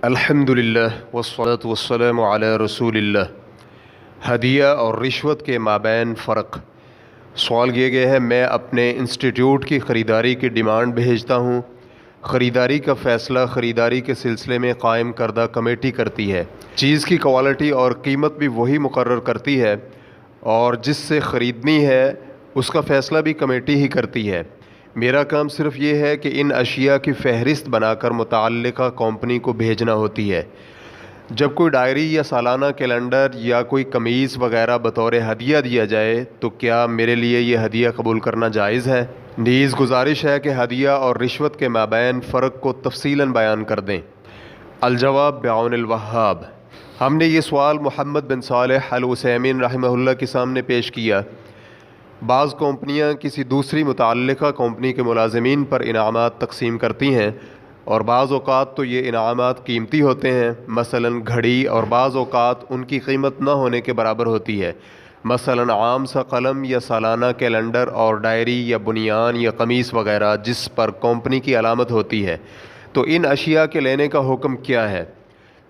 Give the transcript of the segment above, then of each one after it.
الحمدللہ والصلاة والسلام علی رسول اللہ۔ ہدیہ اور رشوت کے مابین فرق۔ سوال کیا گیا ہے، میں اپنے انسٹیٹیوٹ کی خریداری کی ڈیمانڈ بھیجتا ہوں۔ خریداری کا فیصلہ خریداری کے سلسلے میں قائم کردہ کمیٹی کرتی ہے۔ چیز کی کوالٹی اور قیمت بھی وہی مقرر کرتی ہے اور جس سے خریدنی ہے اس کا فیصلہ بھی کمیٹی ہی کرتی ہے۔ میرا کام صرف یہ ہے کہ ان اشیاء کی فہرست بنا کر متعلقہ کمپنی کو بھیجنا ہوتی ہے۔ جب کوئی ڈائری یا سالانہ کیلنڈر یا کوئی قمیص وغیرہ بطور ہدیہ دیا جائے تو کیا میرے لیے یہ ہدیہ قبول کرنا جائز ہے؟ نیز گزارش ہے کہ ہدیہ اور رشوت کے مابین فرق کو تفصیلاً بیان کر دیں۔ الجواب بعون الوہاب۔ ہم نے یہ سوال محمد بن صالح العثیمین رحمہ اللہ کے سامنے پیش کیا۔ بعض کمپنیاں کسی دوسری متعلقہ کمپنی کے ملازمین پر انعامات تقسیم کرتی ہیں اور بعض اوقات تو یہ انعامات قیمتی ہوتے ہیں، مثلا گھڑی، اور بعض اوقات ان کی قیمت نہ ہونے کے برابر ہوتی ہے، مثلا عام سا قلم یا سالانہ کیلنڈر اور ڈائری یا بنیان یا قمیص وغیرہ جس پر کمپنی کی علامت ہوتی ہے۔ تو ان اشیاء کے لینے کا حکم کیا ہے؟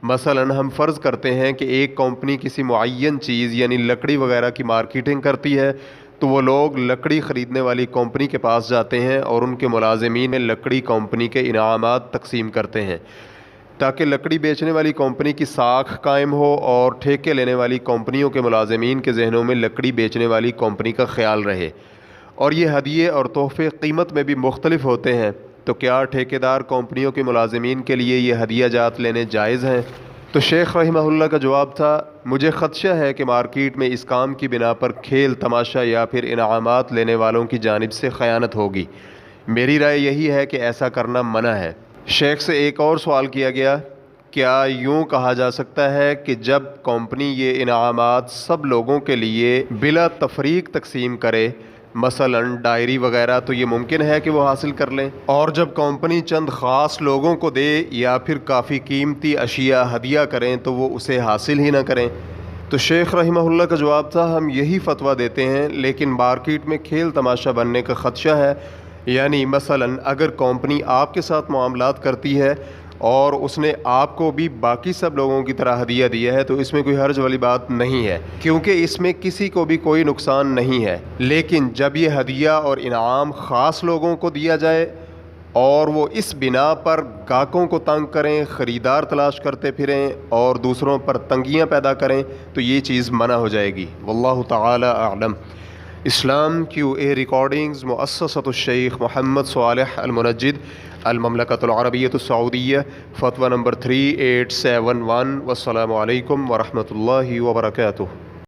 مثلا ہم فرض کرتے ہیں کہ ایک کمپنی کسی معین چیز یعنی لکڑی وغیرہ کی مارکیٹنگ کرتی ہے، تو وہ لوگ لکڑی خریدنے والی کمپنی کے پاس جاتے ہیں اور ان کے ملازمین لکڑی کمپنی کے انعامات تقسیم کرتے ہیں تاکہ لکڑی بیچنے والی کمپنی کی ساکھ قائم ہو اور ٹھیکے لینے والی کمپنیوں کے ملازمین کے ذہنوں میں لکڑی بیچنے والی کمپنی کا خیال رہے۔ اور یہ ہدیے اور تحفے قیمت میں بھی مختلف ہوتے ہیں، تو کیا ٹھیکیدار کمپنیوں کے ملازمین کے لیے یہ ہدیہ جات لینے جائز ہیں؟ تو شیخ رحمہ اللہ کا جواب تھا، مجھے خدشہ ہے کہ مارکیٹ میں اس کام کی بنا پر کھیل تماشا یا پھر انعامات لینے والوں کی جانب سے خیانت ہوگی۔ میری رائے یہی ہے کہ ایسا کرنا منع ہے۔ شیخ سے ایک اور سوال کیا گیا، کیا یوں کہا جا سکتا ہے کہ جب کمپنی یہ انعامات سب لوگوں کے لیے بلا تفریق تقسیم کرے، مثلا ڈائری وغیرہ، تو یہ ممکن ہے کہ وہ حاصل کر لیں، اور جب کمپنی چند خاص لوگوں کو دے یا پھر کافی قیمتی اشیاء ہدیہ کریں تو وہ اسے حاصل ہی نہ کریں؟ تو شیخ رحمہ اللہ کا جواب تھا، ہم یہی فتویٰ دیتے ہیں، لیکن مارکیٹ میں کھیل تماشا بننے کا خدشہ ہے۔ یعنی مثلا اگر کمپنی آپ کے ساتھ معاملات کرتی ہے اور اس نے آپ کو بھی باقی سب لوگوں کی طرح ہدیہ دیا ہے تو اس میں کوئی حرج والی بات نہیں ہے، کیونکہ اس میں کسی کو بھی کوئی نقصان نہیں ہے۔ لیکن جب یہ ہدیہ اور انعام خاص لوگوں کو دیا جائے اور وہ اس بنا پر گاہکوں کو تنگ کریں، خریدار تلاش کرتے پھریں اور دوسروں پر تنگیاں پیدا کریں تو یہ چیز منع ہو جائے گی۔ واللہ تعالی اعلم۔ اسلام کیو اے ریکارڈنگز، مؤسسۃ الشیخ محمد صالح المنجد، المملکۃ العربیۃ السعودیہ، فتویٰ نمبر 3871۔ والسلام علیکم ورحمۃ اللہ وبرکاتہ۔